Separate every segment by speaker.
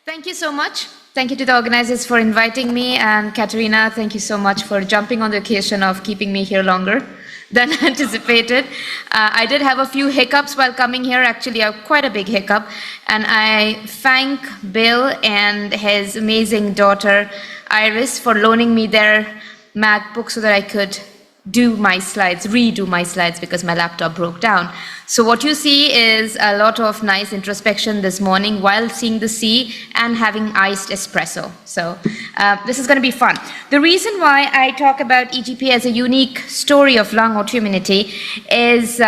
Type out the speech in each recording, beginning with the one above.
Speaker 1: Thank you so much. Thank you to the organizers for inviting me, and Katerina, thank you so much for jumping on the occasion of keeping me here longer than anticipated. I did have a few hiccups while coming here, actually quite a big hiccup, and I thank Bill and his amazing daughter Iris for loaning me their MacBook so that I could redo my slides because my laptop broke down. So what you see is a lot of nice introspection this morning while seeing the sea and having iced espresso. So this is going to be fun. The reason why I talk about EGPA as a unique story of lung autoimmunity is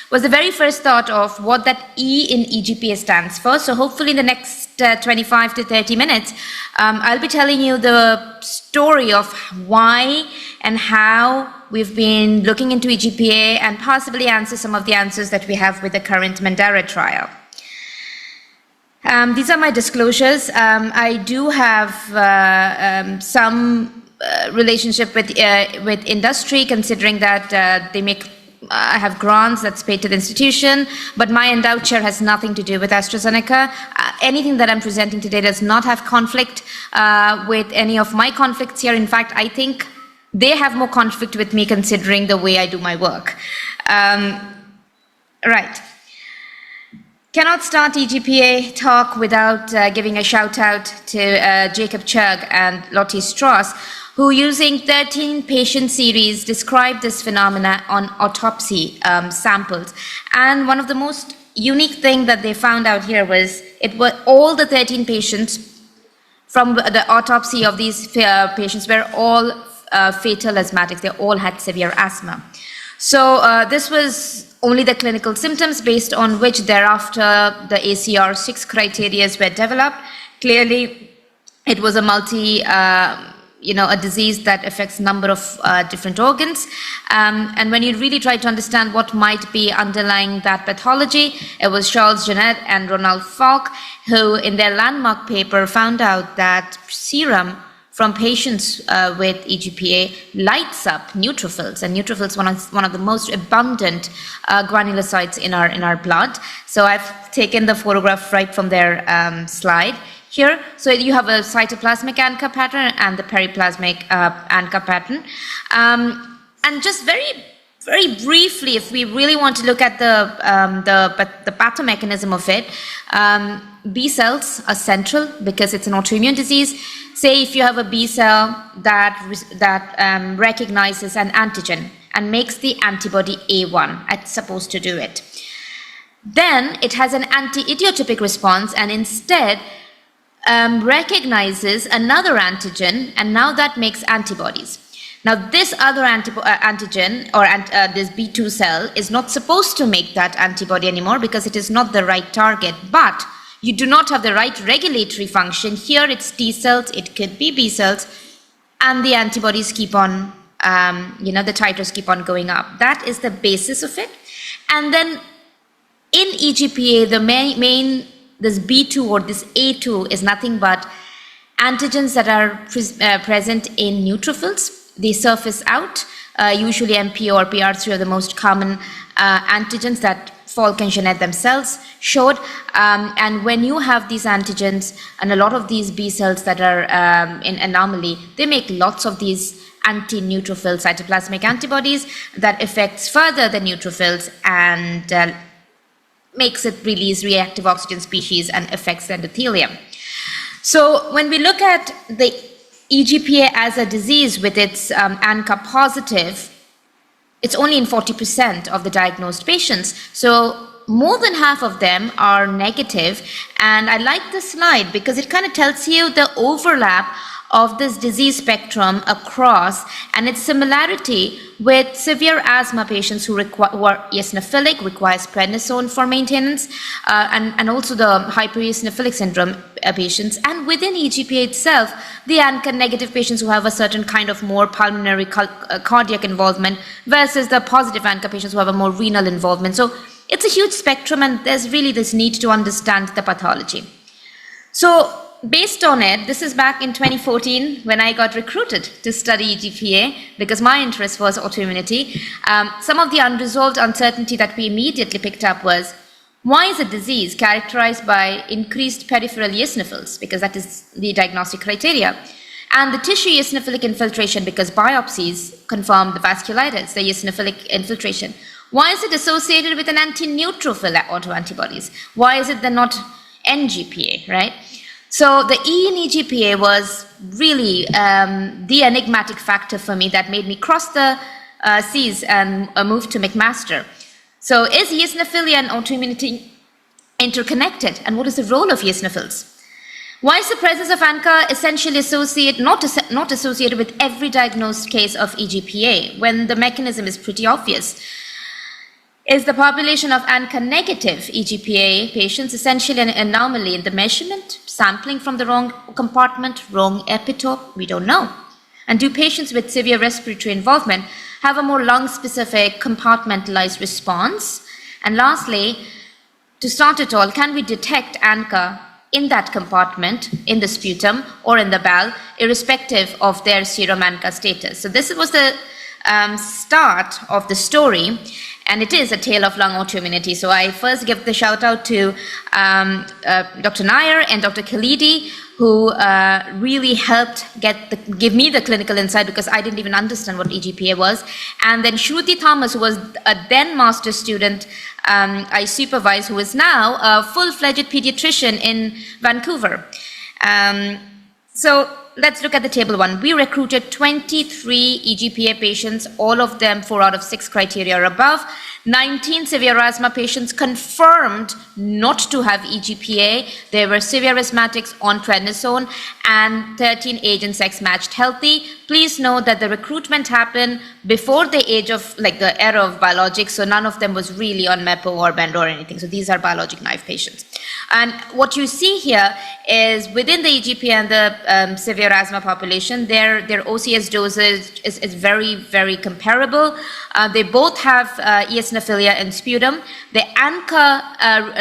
Speaker 1: was the very first thought of what that E in EGPA stands for. So hopefully in the next 25 to 30 minutes, I'll be telling you the story of why and how we've been looking into EGPA and possibly answer some of the answers that we have with the current Mandara trial. These are my disclosures. I do have some relationship with industry, considering that I have grants that's paid to the institution, but my endowed chair has nothing to do with AstraZeneca. Anything that I'm presenting today does not have conflict with any of my conflicts here. In fact, I think they have more conflict with me considering the way I do my work. Right. Cannot start EGPA talk without giving a shout out to Jacob Churg and Lottie Strauss, who using 13 patient series described this phenomena on autopsy samples. And one of the most unique thing that they found out here was all the 13 patients from the autopsy of these patients were all fatal asthmatics. They all had severe asthma. So this was only the clinical symptoms based on which thereafter the ACR6 criteria were developed. Clearly, it was a a disease that affects a number of different organs. And when you really try to understand what might be underlying that pathology, it was Charles Jeanette and Ronald Falk who in their landmark paper found out that serum from patients with EGPA lights up neutrophils, and neutrophils one of the most abundant granulocytes in our blood. So I've taken the photograph right from their slide here. So you have a cytoplasmic ANCA pattern and the periplasmic ANCA pattern. And just very briefly, if we really want to look at the pathomechanism of it, B cells are central because it's an autoimmune disease. Say if you have a B cell that recognizes an antigen and makes the antibody A1, it's supposed to do it. Then it has an anti-idiotypic response and instead recognizes another antigen, and now that makes antibodies. Now this other antigen or this B2 cell is not supposed to make that antibody anymore because it is not the right target, but you do not have the right regulatory function. Here it's T cells, it could be B cells, and the antibodies keep on, the titers keep on going up. That is the basis of it. And then in EGPA, the main this B2 or this A2 is nothing but antigens that are present in neutrophils. They surface out, usually MP or PR3 are the most common antigens that Falk and Jeanette themselves showed. And when you have these antigens and a lot of these B cells that are in anomaly, they make lots of these anti-neutrophil cytoplasmic antibodies that affects further the neutrophils and makes it release reactive oxygen species and affects the endothelium. So when we look at the EGPA as a disease with its ANCA positive, it's only in 40% of the diagnosed patients. So more than half of them are negative. And I like this slide because it kind of tells you the overlap of this disease spectrum across and its similarity with severe asthma patients who are eosinophilic, requires prednisone for maintenance, and also the hypereosinophilic syndrome patients. And within EGPA itself, the ANCA negative patients who have a certain kind of more pulmonary cardiac involvement versus the positive ANCA patients who have a more renal involvement. So it's a huge spectrum and there's really this need to understand the pathology. So based on it, this is back in 2014 when I got recruited to study EGPA because my interest was autoimmunity. Some of the unresolved uncertainty that we immediately picked up was, Why is a disease characterized by increased peripheral eosinophils? Because that is the diagnostic criteria. And the tissue eosinophilic infiltration, because biopsies confirm the vasculitis, the eosinophilic infiltration. Why is it associated with an anti-neutrophil autoantibodies? Why is it then not NGPA, right? So the E in EGPA was really the enigmatic factor for me that made me cross the seas and move to McMaster. So is eosinophilia and autoimmunity interconnected? And what is the role of eosinophils? Why is the presence of ANCA essentially not associated with every diagnosed case of EGPA when the mechanism is pretty obvious? Is the population of ANCA negative EGPA patients essentially an anomaly in the measurement, sampling from the wrong compartment, wrong epitope? We don't know. And do patients with severe respiratory involvement have a more lung-specific compartmentalized response? And lastly, to start it all, can we detect ANCA in that compartment, in the sputum or in the bowel, irrespective of their serum ANCA status? So this was the start of the story, and it is a tale of lung autoimmunity. So I first give the shout out to Dr. Nair and Dr. Khalidi, who really helped give me the clinical insight, because I didn't even understand what EGPA was. And then Shruti Thomas, who was a then master's student I supervised, who is now a full-fledged pediatrician in Vancouver. So let's look at the table 1. We recruited 23 EGPA patients, all of them 4 out of 6 criteria or above. 19 severe asthma patients confirmed not to have EGPA. They were severe asthmatics on prednisone, and 13 age and sex matched healthy. Please note that the recruitment happened before the age of, like, the era of biologics, so none of them was really on MEPO or Bendo or anything. So these are biologic naive patients. And what you see here is within the EGPA and the severe asthma population, their OCS dosage is very, very comparable. They both have eosinophilia and sputum. The ANCA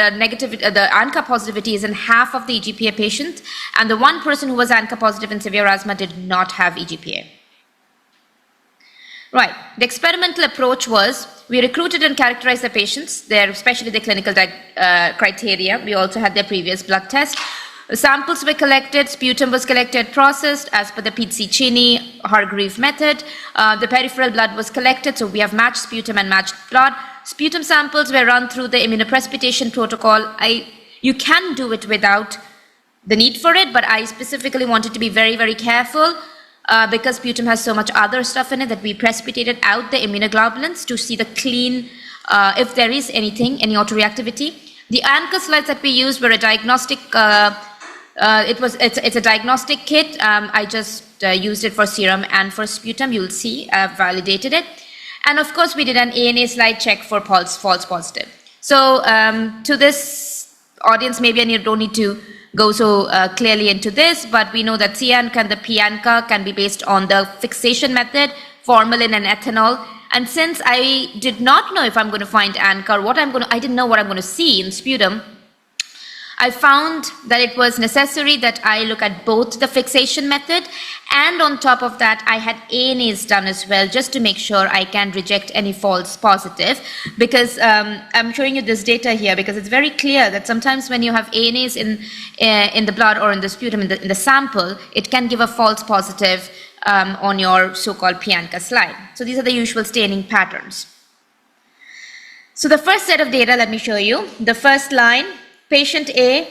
Speaker 1: the ANCA positivity is in half of the EGPA patients, and the one person who was ANCA positive in severe asthma did not have EGPA. Right, the experimental approach was we recruited and characterized the patients, especially the clinical criteria. We also had their previous blood test. Samples were collected, sputum was collected, processed as per the Pizzicini-Hargreave method. The peripheral blood was collected, so we have matched sputum and matched blood. Sputum samples were run through the immunoprecipitation protocol. You can do it without the need for it, but I specifically wanted to be very, very careful because sputum has so much other stuff in it that we precipitated out the immunoglobulins to see the clean, if there is anything, any autoreactivity. The ANCA slides that we used were a diagnostic it's a diagnostic kit. I just used it for serum and for sputum. You'll see I've validated it. And of course, we did an ANA slide check for false positive. So to this audience, maybe I don't need to go so clearly into this, but we know that C-ANCA and the P-ANCA can be based on the fixation method, formalin and ethanol. And since I did not know if I'm going to find ANCA or I didn't know what I'm going to see in sputum, I found that it was necessary that I look at both the fixation method, and on top of that I had ANAs done as well, just to make sure I can reject any false positive, because I'm showing you this data here because it's very clear that sometimes when you have ANAs in the blood or in the sputum, in the sample, it can give a false positive on your so-called P-ANCA slide. So these are the usual staining patterns. So the first set of data, let me show you. The first line, patient A,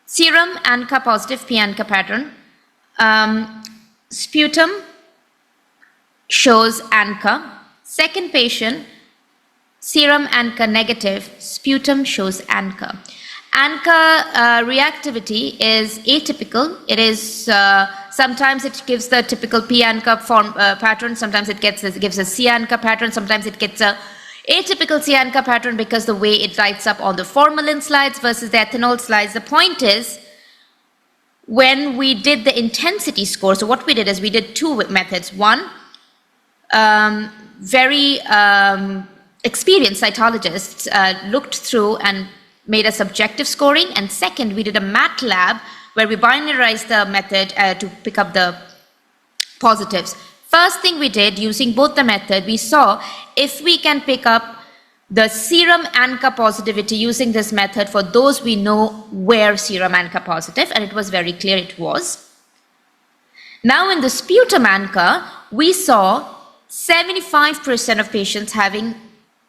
Speaker 1: serum ANCA positive P-ANCA pattern. Sputum shows ANCA. Second patient, serum ANCA negative, sputum shows ANCA. ANCA reactivity is atypical. It is sometimes it gives the typical P-ANCA form pattern. Sometimes it gives a C-ANCA pattern. Sometimes it gets a atypical C-ANCA pattern because the way it lights up on the formalin slides versus the ethanol slides. The point is, when we did the intensity score, so what we did is we did two methods. One, very experienced cytologists looked through and made a subjective scoring, and second, we did a MATLAB where we binarized the method to pick up the positives. First thing we did, using both the method, we saw if we can pick up the serum ANCA positivity using this method for those we know were serum ANCA positive, and it was very clear it was. Now in the sputum ANCA, we saw 75% of patients having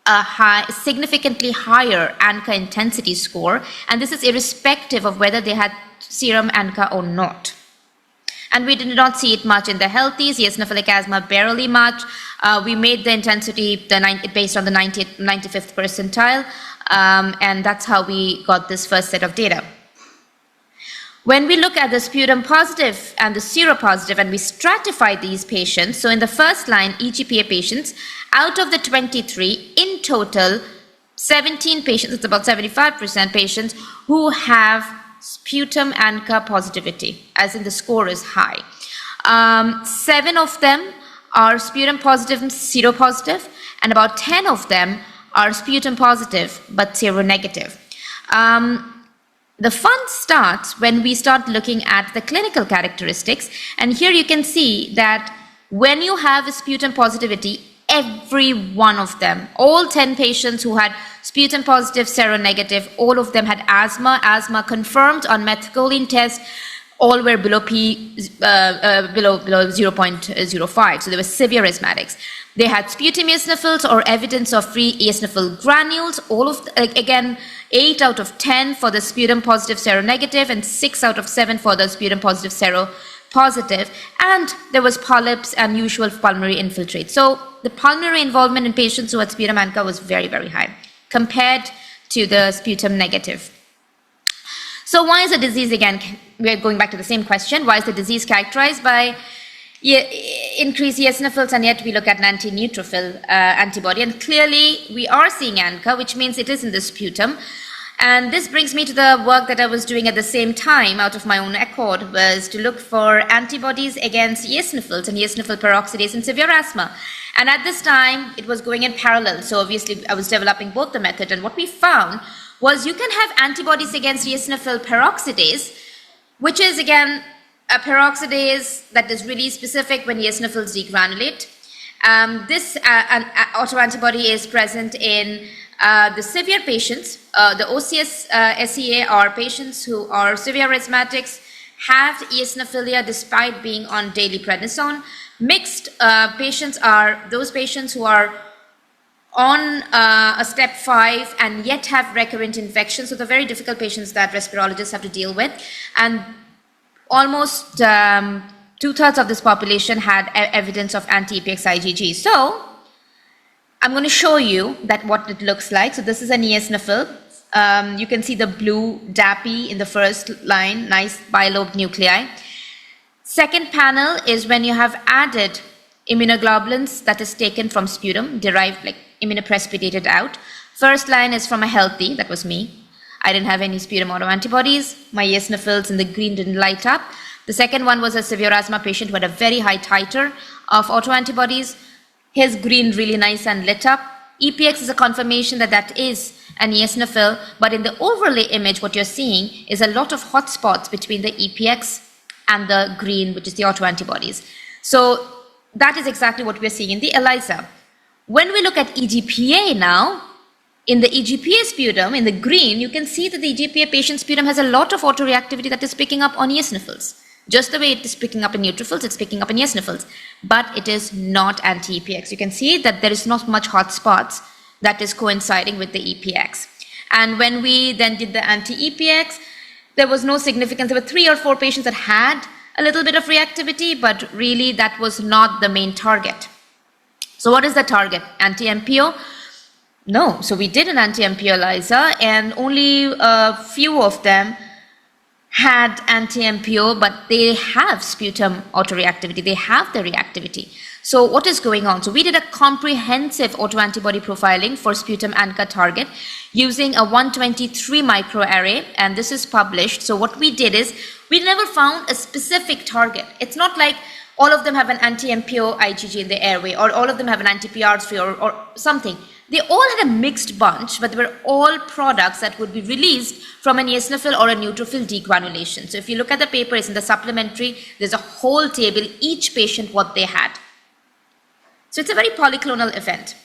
Speaker 1: a significantly higher ANCA intensity score, and this is irrespective of whether they had serum ANCA or not. And we did not see it much in the healthies, eosinophilic asthma barely much. We made the intensity based on the 95th percentile, and that's how we got this first set of data. When we look at the sputum positive and the seropositive and we stratify these patients, so in the first line, EGPA patients, out of the 23, in total, 17 patients, it's about 75% patients who have sputum ANCA positivity, as in the score is high. 7 of them are sputum positive and seropositive, and about 10 of them are sputum positive but seronegative. The fun starts when we start looking at the clinical characteristics, and here you can see that when you have a sputum positivity, every one of them, all 10 patients who had sputum positive, seronegative, all of them had asthma confirmed on methacholine test, all were below below 0.05, so they were severe asthmatics. They had sputum eosinophils or evidence of free eosinophil granules, all of, again, 8 out of 10 for the sputum positive seronegative and 6 out of 7 for the sputum positive seropositive, and there was polyps and usual pulmonary infiltrate. So the pulmonary involvement in patients who had sputum ANCA was very, very high compared to the sputum negative. So why is the disease, again, we're going back to the same question, why is the disease characterized by increased eosinophils, and yet we look at an anti-neutrophil antibody, and clearly we are seeing ANCA, which means it is in the sputum. And this brings me to the work that I was doing at the same time out of my own accord, was to look for antibodies against eosinophils and eosinophil peroxidase in severe asthma. And at this time, it was going in parallel. So obviously, I was developing both the method, and what we found was you can have antibodies against eosinophil peroxidase, which is, again, a peroxidase that is really specific when eosinophils degranulate. This autoantibody is present in the severe patients. The OCS SEA are patients who are severe asthmatics, have eosinophilia despite being on daily prednisone. Mixed patients are those patients who are on a step 5 and yet have recurrent infections. So the very difficult patients that respirologists have to deal with. And almost 2/3 of this population had evidence of anti-EPX IgG. So I'm going to show you that what it looks like. So this is an eosinophil. You can see the blue DAPI in the first line, nice bilobed nuclei. Second panel is when you have added immunoglobulins that is taken from sputum, derived, like immunoprecipitated out. First line is from a healthy, that was me. I didn't have any sputum autoantibodies. My eosinophils in the green didn't light up. The second one was a severe asthma patient who had a very high titer of autoantibodies. His green really nice and lit up. EPX is a confirmation that that is an eosinophil, but in the overlay image, what you're seeing is a lot of hotspots between the EPX and the green, which is the autoantibodies. So that is exactly what we're seeing in the ELISA. When we look at EGPA now, in the EGPA sputum, in the green, you can see that the EGPA patient sputum has a lot of autoreactivity that is picking up on eosinophils. Just the way it is picking up in neutrophils, it's picking up in eosinophils. But it is not anti-EPX. You can see that there is not much hot spots that is coinciding with the EPX. And when we then did the anti-EPX, there was no significance. There were 3 or 4 patients that had a little bit of reactivity, but really that was not the main target. So what is the target? Anti-MPO? No. So we did an anti-MPO ELISA, and only a few of them had anti-MPO, but they have sputum autoreactivity. They have the reactivity. So what is going on? So we did a comprehensive autoantibody profiling for sputum ANCA target using a 123 microarray, and this is published. So what we did is we never found a specific target. It's not like all of them have an anti-MPO IgG in the airway, or all of them have an anti-PR3 or something. They all had a mixed bunch, but they were all products that would be released from an eosinophil or a neutrophil degranulation. So if you look at the paper, it's in the supplementary, there's a whole table, each patient what they had. So it's a very polyclonal event.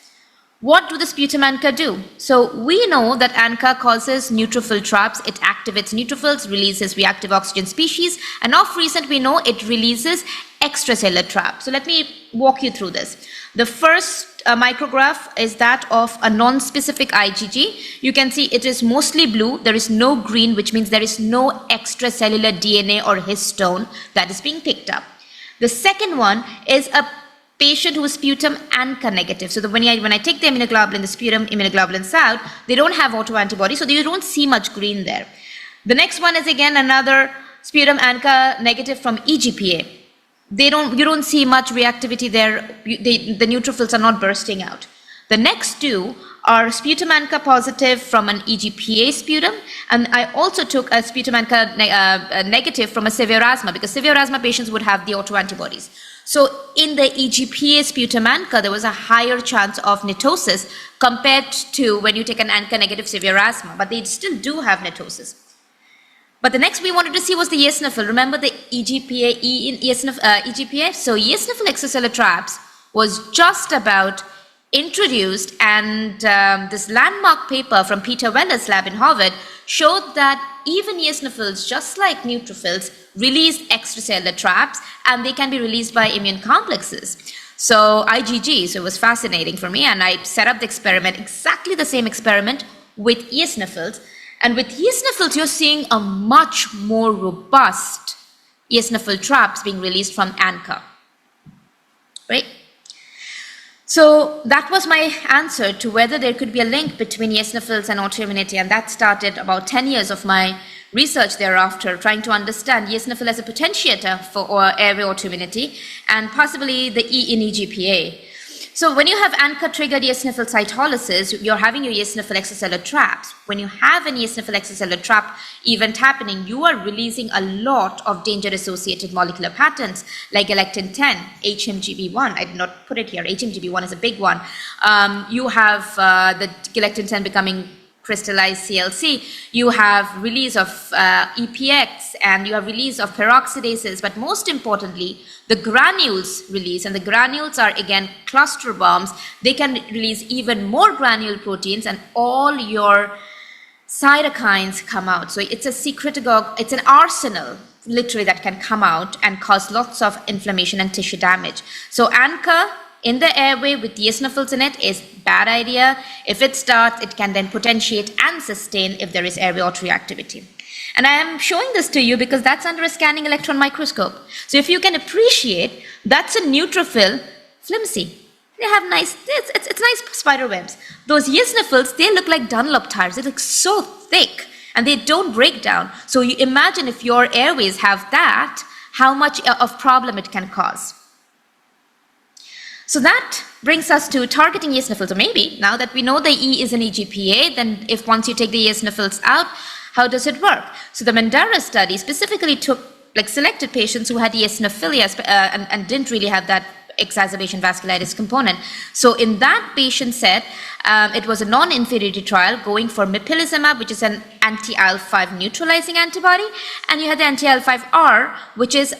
Speaker 1: What do the sputum ANCA do? So we know that ANCA causes neutrophil traps. It activates neutrophils, releases reactive oxygen species, and of recent we know it releases extracellular traps. So let me walk you through this. The first micrograph is that of a non-specific IgG. You can see it is mostly blue. There is no green, which means there is no extracellular DNA or histone that is being picked up. The second one is a patient who is sputum ANCA negative. So when I take the immunoglobulin, the sputum immunoglobulins out, they don't have autoantibodies, so you don't see much green there. The next one is again another sputum ANCA negative from EGPA. You don't see much reactivity there. The neutrophils are not bursting out. The next two are sputum ANCA positive from an EGPA sputum, and I also took a sputum ANCA negative from a severe asthma, because severe asthma patients would have the autoantibodies. So in the EGPA sputum ANCA, there was a higher chance of NETosis compared to when you take an ANCA negative severe asthma, but they still do have NETosis. But the next we wanted to see was the eosinophil. Remember the EGPA, EGPA? So eosinophil extracellular traps was just about introduced, and this landmark paper from Peter Weller's lab in Harvard showed that even eosinophils, just like neutrophils, release extracellular traps, and they can be released by immune complexes. So IgG, so it was fascinating for me, and I set up the experiment, exactly the same experiment with eosinophils. And with eosinophils, you're seeing a much more robust eosinophil traps being released from ANCA, right? So that was my answer to whether there could be a link between eosinophils and autoimmunity, and that started about 10 years of my research thereafter, trying to understand eosinophil as a potentiator for airway autoimmunity and possibly the E in EGPA. So when you have ANCA-triggered eosinophil cytolysis, you're having your eosinophil extracellular traps. When you have an eosinophil extracellular trap event happening, you are releasing a lot of danger-associated molecular patterns like galectin-10, HMGB1. I did not put it here. HMGB1 is a big one. You have the galectin-10 becoming crystallized CLC, you have release of EPX, and you have release of peroxidases, but most importantly, the granules release, and the granules are again cluster bombs. They can release even more granule proteins, and all your cytokines come out. So it's a secretagogue, it's an arsenal literally that can come out and cause lots of inflammation and tissue damage. So ANCA in the airway with eosinophils in it is bad idea. If it starts, it can then potentiate and sustain if there is airway autoreactivity. And I am showing this to you because that's under a scanning electron microscope. So if you can appreciate, that's a neutrophil flimsy. They have nice, it's nice spider webs. Those eosinophils, they look like Dunlop tires. They look so thick and they don't break down. So you imagine if your airways have that, how much of problem it can cause. So that brings us to targeting eosinophils. So maybe now that we know the E is an EGPA, then if once you take the eosinophils out, how does it work? So the Mandara study specifically selected patients who had eosinophilia and didn't really have that exacerbation vasculitis component. So in that patient set, it was a non-inferiority trial going for mepolizumab, which is an anti-IL-5 neutralizing antibody, and you had the anti-IL-5R, which is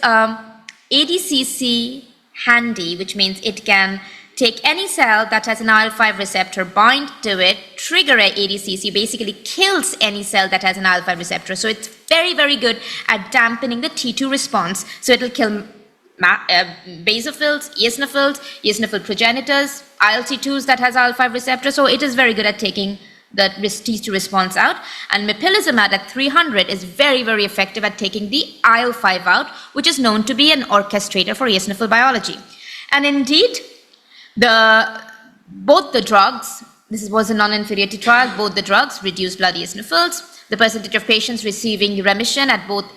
Speaker 1: ADCC handy, which means it can take any cell that has an IL-5 receptor, bind to it, trigger a ADCC, basically kills any cell that has an IL-5 receptor. So it's very, very good at dampening the T2 response. So it'll kill basophils, eosinophil progenitors, ILC2s that has IL-5 receptor. So it is very good at taking the T2 response out. And mepolizumab at 300 is very, very effective at taking the IL-5 out, which is known to be an orchestrator for eosinophil biology. And indeed, both the drugs, this was a non-inferiority trial, both the drugs reduced blood eosinophils. The percentage of patients receiving remission at both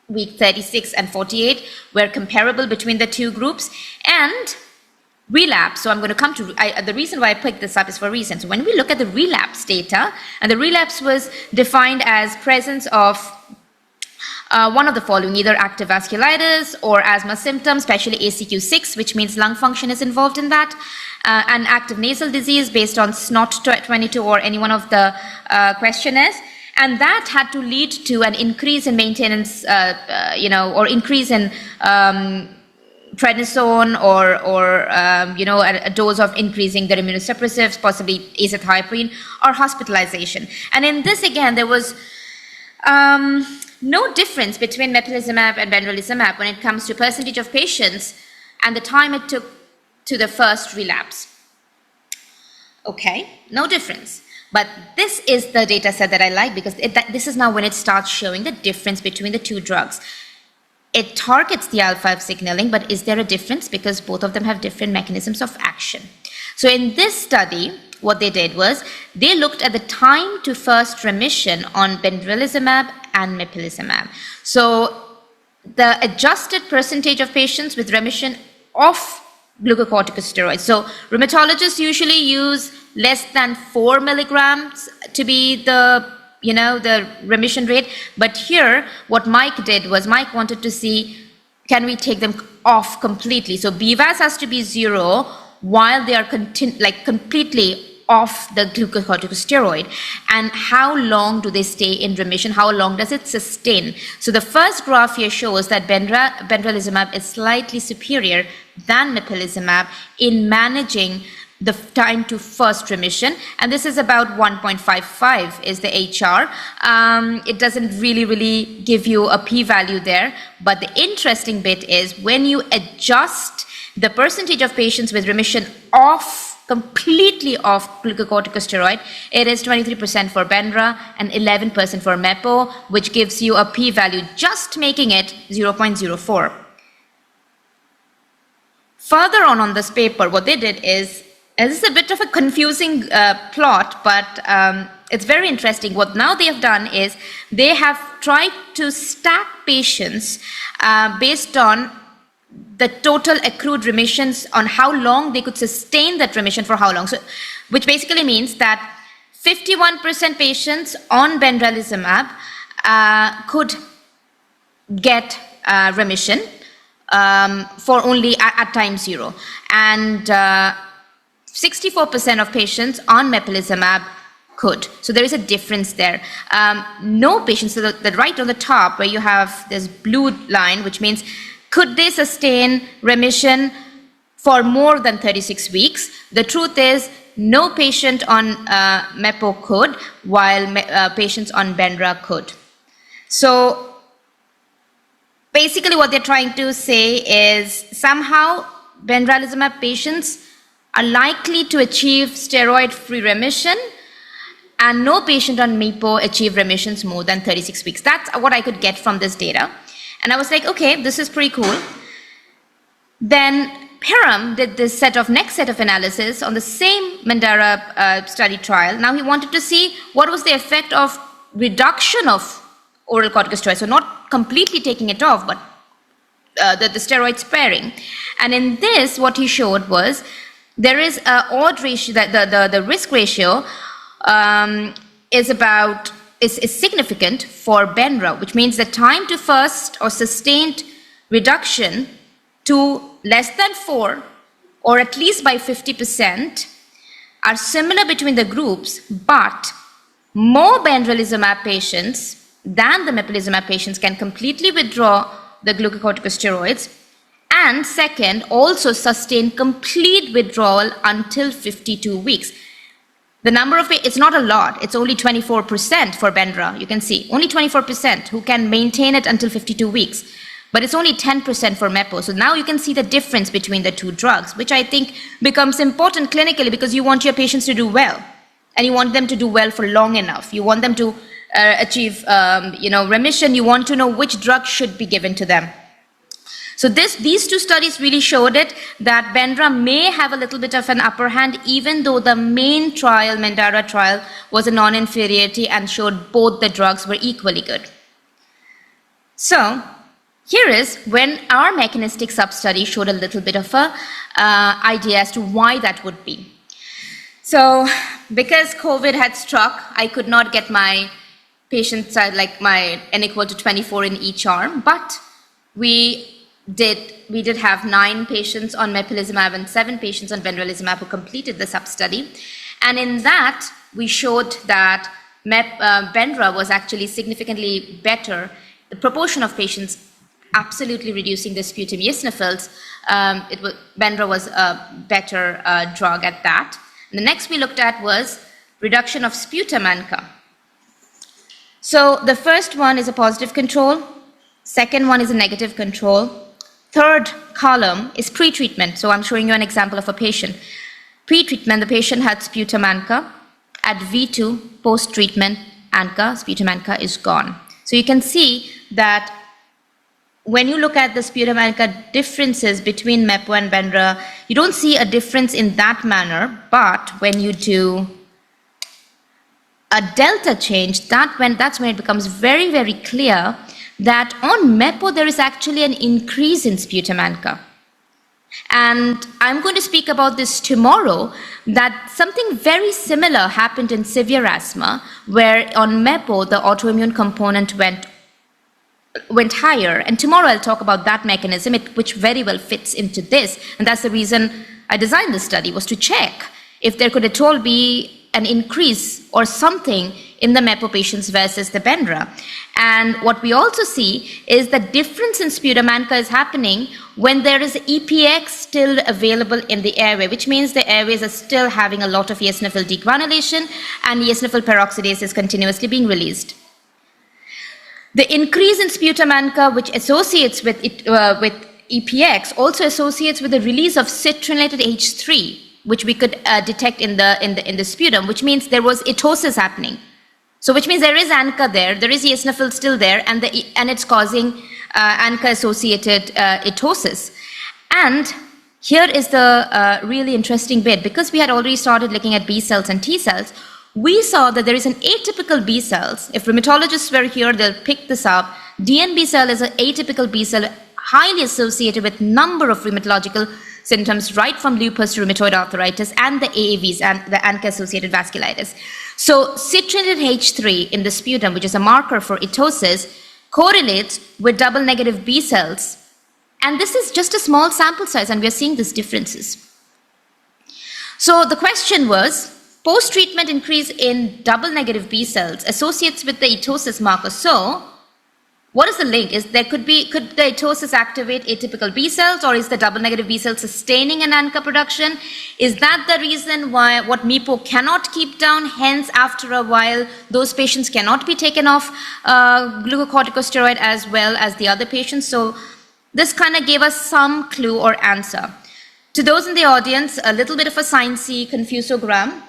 Speaker 1: week 36 and 48 were comparable between the two groups. And relapse, so I'm going to come to, the reason why I picked this up is for a reason. So when we look at the relapse data, and the relapse was defined as presence of one of the following, either active vasculitis or asthma symptoms, especially ACQ6, which means lung function is involved in that, and active nasal disease based on SNOT-22 or any one of the questionnaires. And that had to lead to an increase in maintenance, or increase in prednisone or a dose of increasing the immunosuppressives, possibly azathioprine, or hospitalization. And in this, again, there was no difference between mepolizumab and benralizumab when it comes to percentage of patients and the time it took to the first relapse. Okay, no difference. But this is the data set that I like, because this is now when it starts showing the difference between the two drugs. It targets the IL-5 signaling, but is there a difference? Because both of them have different mechanisms of action. So in this study, what they did was they looked at the time to first remission on benralizumab and mepolizumab. So the adjusted percentage of patients with remission of glucocorticosteroids. So rheumatologists usually use less than 4 milligrams to be the remission rate. But here, what Mike did was Mike wanted to see, can we take them off completely? So BVAS has to be 0 while they are completely off the glucocorticosteroid. And how long do they stay in remission? How long does it sustain? So the first graph here shows that benralizumab is slightly superior than mepolizumab in managing the time to first remission, and this is about 1.55 is the HR. It doesn't really give you a p-value there, but the interesting bit is when you adjust the percentage of patients with remission completely off glucocorticosteroid, it is 23% for Benra and 11% for Mepo, which gives you a p-value just making it 0.04. Further on this paper, what they did is, this is a bit of a confusing plot, but it's very interesting. What now they have done is they have tried to stack patients based on the total accrued remissions, on how long they could sustain that remission for how long. So, which basically means that 51% patients on benralizumab could get remission for only at time 0, and 64% of patients on mepolizumab could. So there is a difference there. No patients, so the right on the top where you have this blue line, which means could they sustain remission for more than 36 weeks? The truth is no patient on Mepo could, while patients on Benra could. So basically what they're trying to say is somehow benralizumab patients are likely to achieve steroid-free remission, and no patient on Mepo achieve remissions more than 36 weeks. That's what I could get from this data. And I was like, okay, this is pretty cool. Then Piram did this next set of analysis on the same Mandara study trial. Now he wanted to see what was the effect of reduction of oral corticosteroids. So not completely taking it off, but the steroid sparing. And in this, what he showed was there is an odd ratio, that the risk ratio is significant for Benra, which means the time to first or sustained reduction to less than 4, or at least by 50%, are similar between the groups, but more benralizumab patients than the mepolizumab patients can completely withdraw the glucocorticosteroids, and second, also sustain complete withdrawal until 52 weeks. The number of, it's not a lot, it's only 24% for Benra, you can see, only 24% who can maintain it until 52 weeks, but it's only 10% for Mepo. So now you can see the difference between the two drugs, which I think becomes important clinically because you want your patients to do well, and you want them to do well for long enough. You want them to achieve, remission. You want to know which drug should be given to them. So these two studies really showed it, that Benra may have a little bit of an upper hand, even though the main trial, Mandara trial, was a non-inferiority and showed both the drugs were equally good. So here is when our mechanistic sub-study showed a little bit of a idea as to why that would be. So because COVID had struck, I could not get my patient side, like my N equal to 24 in each arm, but we did have 9 patients on mepolizumab and 7 patients on benralizumab who completed the sub-study. And in that, we showed that Benra was actually significantly better. The proportion of patients absolutely reducing the sputum eosinophils, Benra was a better drug at that. And the next we looked at was reduction of sputum ANCA. So the first one is a positive control, second one is a negative control, third column is pre-treatment. So I'm showing you an example of a patient. Pre-treatment, the patient had sputum ANCA. At V2, post-treatment ANCA, sputum ANCA is gone. So you can see that when you look at the sputum ANCA differences between Mepo and Benra, you don't see a difference in that manner, but when you do a delta change, that's when it becomes very, very clear that on Mepo there is actually an increase in sputum ANCA. And I'm going to speak about this tomorrow, that something very similar happened in severe asthma, where on Mepo the autoimmune component went higher. And tomorrow I'll talk about that mechanism, which very well fits into this. And that's the reason I designed this study, was to check if there could at all be an increase or something in the Mepo patients versus the Benra. And what we also see is the difference in sputum ANCA is happening when there is EPX still available in the airway, which means the airways are still having a lot of eosinophil degranulation and eosinophil peroxidase is continuously being released. The increase in sputum ANCA, which associates with EPX, also associates with the release of citrullinated H3, which we could detect in the sputum, which means there was etosis happening. So which means there is ANCA there is eosinophil still there, and it's causing ANCA-associated etosis. And here is the really interesting bit. Because we had already started looking at B cells and T cells, we saw that there is an atypical B cells. If rheumatologists were here, they'll pick this up. DNB cell is an atypical B cell, highly associated with number of rheumatological symptoms, right from lupus to rheumatoid arthritis and the AAVs and the ANCA-associated vasculitis. So citrullinated H3 in the sputum, which is a marker for etosis, correlates with double negative B cells. And this is just a small sample size, and we are seeing these differences. So the question was, post-treatment increase in double negative B cells associates with the etosis marker. So what is the link? Could the etosis activate atypical B cells, or is the double negative B cell sustaining an ANCA production? Is that the reason why what Mepo cannot keep down? Hence, after a while, those patients cannot be taken off glucocorticosteroid as well as the other patients. So this kind of gave us some clue or answer. To those in the audience, a little bit of a sciencey confusogram.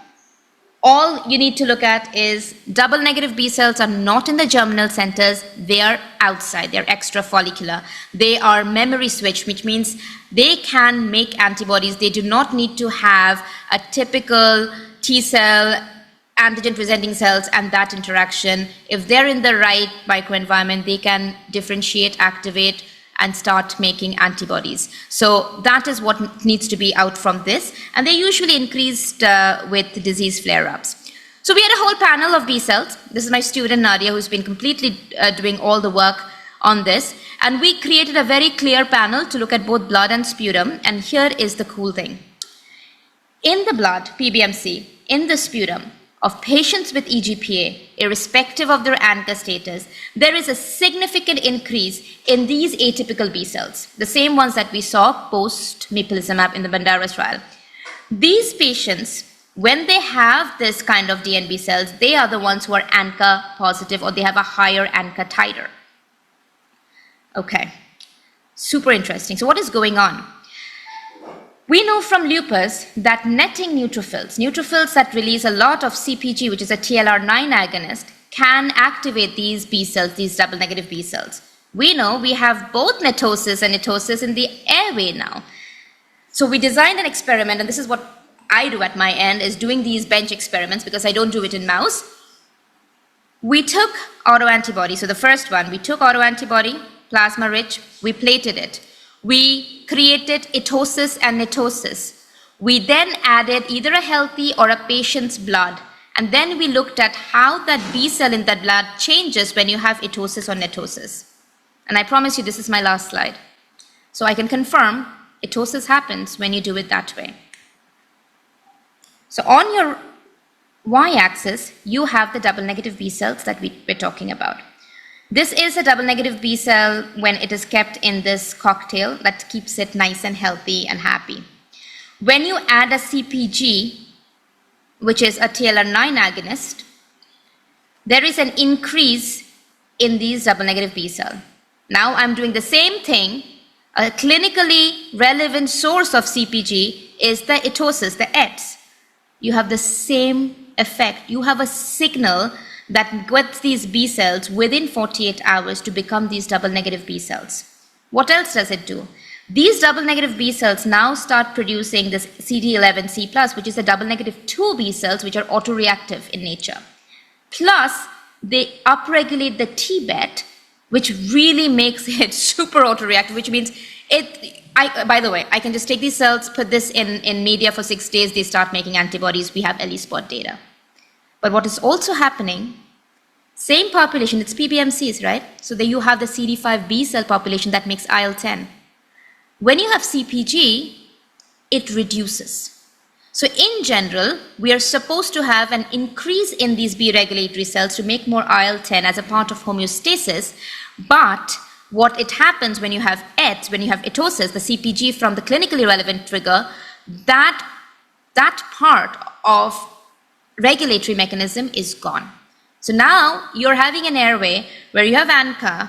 Speaker 1: All you need to look at is double negative B cells are not in the germinal centers, they are outside, they're extrafollicular. They are memory switched, which means they can make antibodies. They do not need to have a typical T cell, antigen presenting cells and that interaction. If they're in the right microenvironment, they can differentiate, activate, and start making antibodies. So that is what needs to be out from this. And they usually increased with disease flare-ups. So we had a whole panel of B cells. This is my student Nadia, who's been completely doing all the work on this. And we created a very clear panel to look at both blood and sputum. And here is the cool thing. In the blood, PBMC, in the sputum of patients with EGPA, irrespective of their ANCA status, there is a significant increase in these atypical B cells, the same ones that we saw post-mepolizumab in the Bandaras trial. These patients, when they have this kind of DNB cells, they are the ones who are ANCA positive, or they have a higher ANCA titer. Okay, super interesting. So what is going on? We know from lupus that netting neutrophils that release a lot of CpG, which is a TLR9 agonist, can activate these B cells, these double negative B cells. We know we have both netosis and etosis in the airway now. So we designed an experiment, and this is what I do at my end, is doing these bench experiments because I don't do it in mouse. We took autoantibody, so the first one, we took autoantibody, plasma rich, we plated it. We created etosis and netosis. We then added either a healthy or a patient's blood. And then we looked at how that B cell in that blood changes when you have etosis or netosis. And I promise you this is my last slide. So I can confirm etosis happens when you do it that way. So on your y-axis, you have the double negative B cells that we're talking about. This is a double negative B cell when it is kept in this cocktail that keeps it nice and healthy and happy. When you add a CpG, which is a TLR9 agonist, there is an increase in these double negative B cell. Now I'm doing the same thing. A clinically relevant source of CpG is the etosis, the ETS. You have the same effect. You have a signal that gets these B cells within 48 hours to become these double negative B cells. What else does it do? These double negative B cells now start producing this CD11C+, which is the double negative 2 B cells, which are autoreactive in nature. Plus, they upregulate the TBET, which really makes it super autoreactive, which means by the way, I can just take these cells, put this in media for 6 days, they start making antibodies, we have ELISpot data. But what is also happening, same population, it's PBMCs, right? So there you have the CD5 B cell population that makes IL-10. When you have CpG, it reduces. So in general, we are supposed to have an increase in these B regulatory cells to make more IL-10 as a part of homeostasis. But what it happens when you have ETS, when you have etosis, the CpG from the clinically relevant trigger, that part of regulatory mechanism is gone. So now you're having an airway where you have ANCA,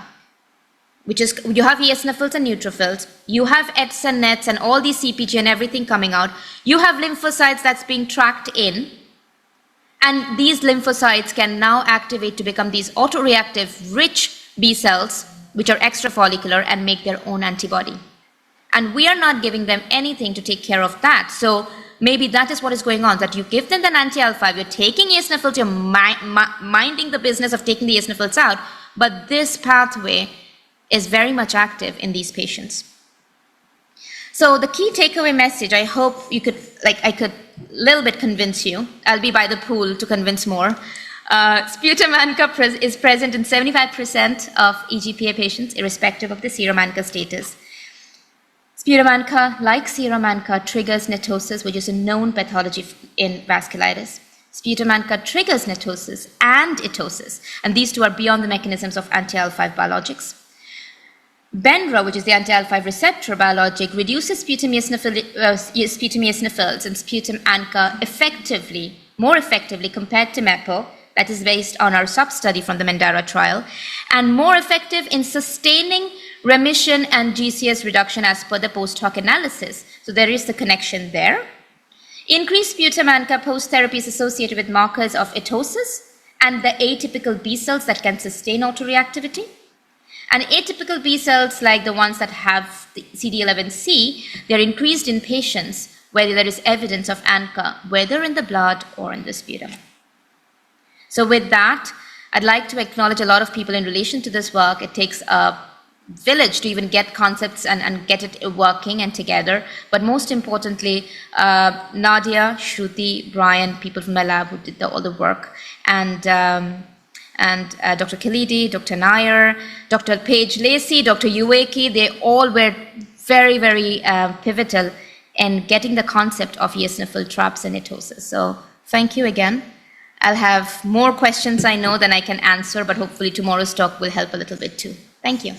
Speaker 1: which is, you have eosinophils and neutrophils, you have ETS and NETs and all these CpG and everything coming out, you have lymphocytes that's being tracked in, and these lymphocytes can now activate to become these autoreactive rich B cells, which are extrafollicular and make their own antibody. And we are not giving them anything to take care of that. So maybe that is what is going on, that you give them an anti-IL-5, you're taking eosinophils, you're minding the business of taking the eosinophils out, but this pathway is very much active in these patients. So the key takeaway message, I hope you could, I could a little bit convince you. I'll be by the pool to convince more. Sputum ANCA is present in 75% of EGPA patients, irrespective of the serum ANCA status. Sputum ANCA, like serum ANCA, triggers netosis, which is a known pathology in vasculitis. Sputum ANCA triggers netosis and etosis, and these two are beyond the mechanisms of anti-IL-5 biologics. Benra, which is the anti-IL-5 receptor biologic, reduces sputum eosinophils and sputum ANCA more effectively compared to MEPO, that is based on our sub-study from the Mandara trial, and more effective in sustaining remission and GCS reduction as per the post-hoc analysis. So there is the connection there. Increased sputum ANCA post-therapy is associated with markers of etosis and the atypical B cells that can sustain autoreactivity. And atypical B cells, like the ones that have the CD11C, they're increased in patients where there is evidence of ANCA, whether in the blood or in the sputum. So with that, I'd like to acknowledge a lot of people in relation to this work. It takes a village to even get concepts and get it working and together. But most importantly, Nadia, Shruti, Brian, people from my lab who did all the work, and Dr. Khalidi, Dr. Nair, Dr. Paige Lacey, Dr. Uweki, they all were very, very pivotal in getting the concept of eosinophil traps and etosis. So thank you again. I'll have more questions I know than I can answer, but hopefully tomorrow's talk will help a little bit too. Thank you.